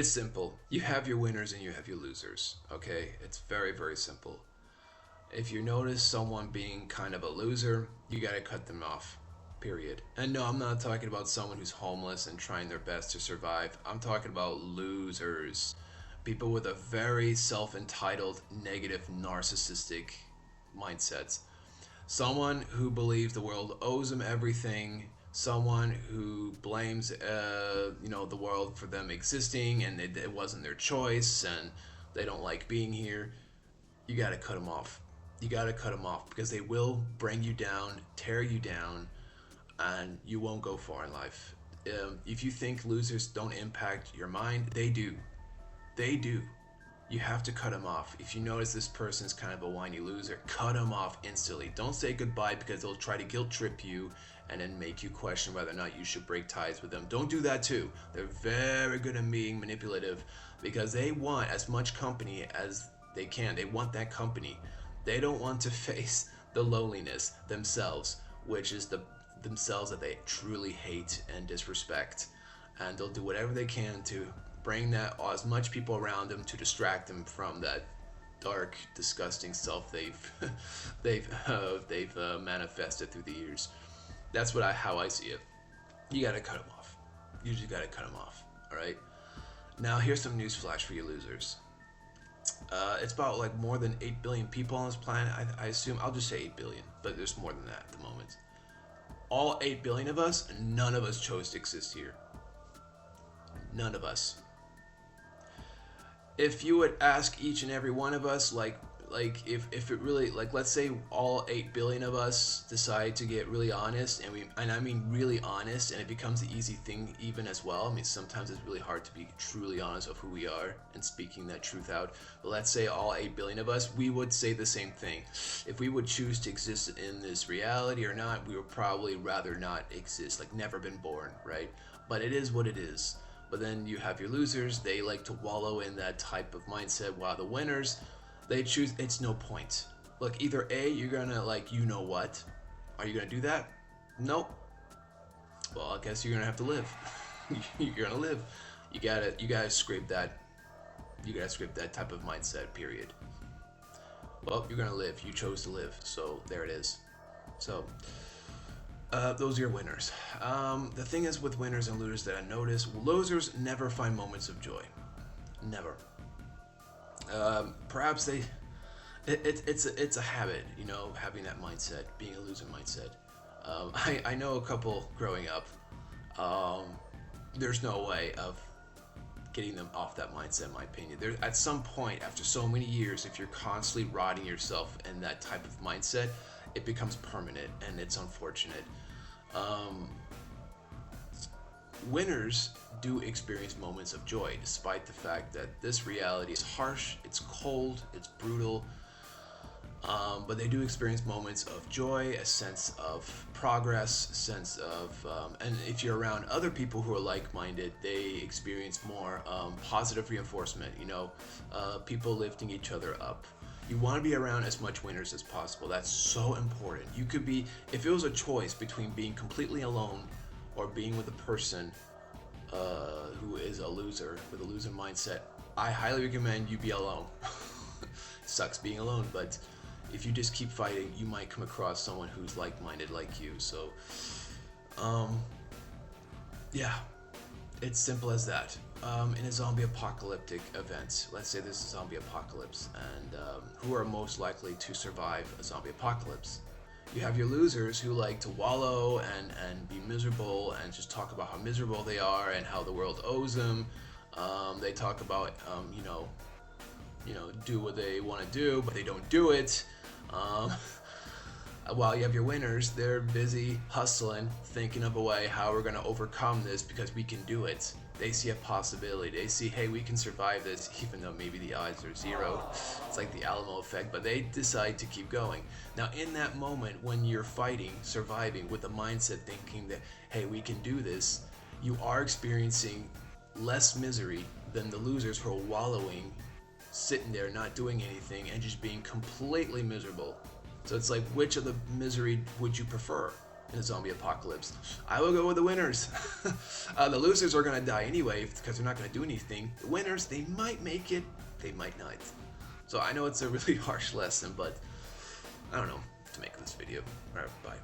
It's simple. You have your winners and you have your losers. Okay? It's very, very simple. If you notice someone being kind of a loser, you gotta cut them off. Period. And no, I'm not talking about someone who's homeless and trying their best to survive. I'm talking about losers. People with a very self entitled, negative, narcissistic mindsets. Someone who believes the world owes them everything. Someone who blames, the world for them existing and it wasn't their choice and they don't like being here. You got to cut them off. You got to cut them off because they will bring you down, tear you down, and you won't go far in life. If you think losers don't impact your mind, they do. They do. You have to cut them off. If you notice this person's kind of a whiny loser, cut them off instantly. Don't say goodbye because they'll try to guilt trip you and then make you question whether or not you should break ties with them. Don't do that too. They're very good at being manipulative because they want as much company as they can. They want that company. They don't want to face the loneliness themselves, which is the themselves that they truly hate and disrespect. And they'll do whatever they can to bring that as much people around them to distract them from that dark, disgusting self they've manifested through the years. That's how I see it. You gotta cut them off. You just gotta cut them off. All right. Now here's some news flash for you losers. It's about like more than 8 billion people on this planet. I assume I'll just say 8 billion, but there's more than that at the moment. All 8 billion of us, none of us chose to exist here. None of us. If you would ask each and every one of us, like if it really, like, let's say all 8 billion of us decide to get really honest, and I mean really honest, and it becomes an easy thing even as well. I mean, sometimes it's really hard to be truly honest of who we are and speaking that truth out. But let's say all 8 billion of us, we would say the same thing. If we would choose to exist in this reality or not, we would probably rather not exist, like never been born, right? But it is what it is. But then you have your losers, they like to wallow in that type of mindset, while the winners, they choose, it's no point. Look, either A, you're gonna like, you know what? Are you gonna do that? Nope. Well, I guess you're gonna have to live. You're gonna live. You gotta scrape that. You gotta scrape that type of mindset, period. Well, you're gonna live. You chose to live. So there it is. So those are your winners. The thing is with winners and losers that I notice, losers never find moments of joy. Never. Perhaps it's a habit, having that mindset, being a loser mindset. I know a couple growing up. There's no way of getting them off that mindset, in my opinion. There, at some point, after so many years, if you're constantly rotting yourself in that type of mindset, it becomes permanent, and it's unfortunate. Winners do experience moments of joy, despite the fact that this reality is harsh, it's cold, it's brutal. But they do experience moments of joy, a sense of progress, a sense of, and if you're around other people who are like-minded, they experience more positive reinforcement. People lifting each other up. You want to be around as much winners as possible. That's so important. You could be, if it was a choice between being completely alone or being with a person who is a loser, with a loser mindset, I highly recommend you be alone. Sucks being alone, but if you just keep fighting, you might come across someone who's like-minded like you. So, yeah, it's simple as that. In a zombie apocalyptic event, let's say there's a zombie apocalypse, and who are most likely to survive a zombie apocalypse? You have your losers who like to wallow and be miserable and just talk about how miserable they are and how the world owes them. They talk about, do what they want to do, but they don't do it. While you have your winners, they're busy hustling, thinking of a way how we're going to overcome this because we can do it. They see a possibility. They see, hey, we can survive this, even though maybe the odds are zero. It's like the Alamo effect, but they decide to keep going. Now, in that moment, when you're fighting, surviving with the mindset thinking that, hey, we can do this, you are experiencing less misery than the losers who are wallowing, sitting there, not doing anything, and just being completely miserable. So it's like, which of the misery would you prefer? in a zombie apocalypse. I will go with the winners. The losers are gonna die anyway because they're not gonna do anything. The winners, they might make it, they might not. So I know it's a really harsh lesson, but I don't know to make this video. Alright, bye.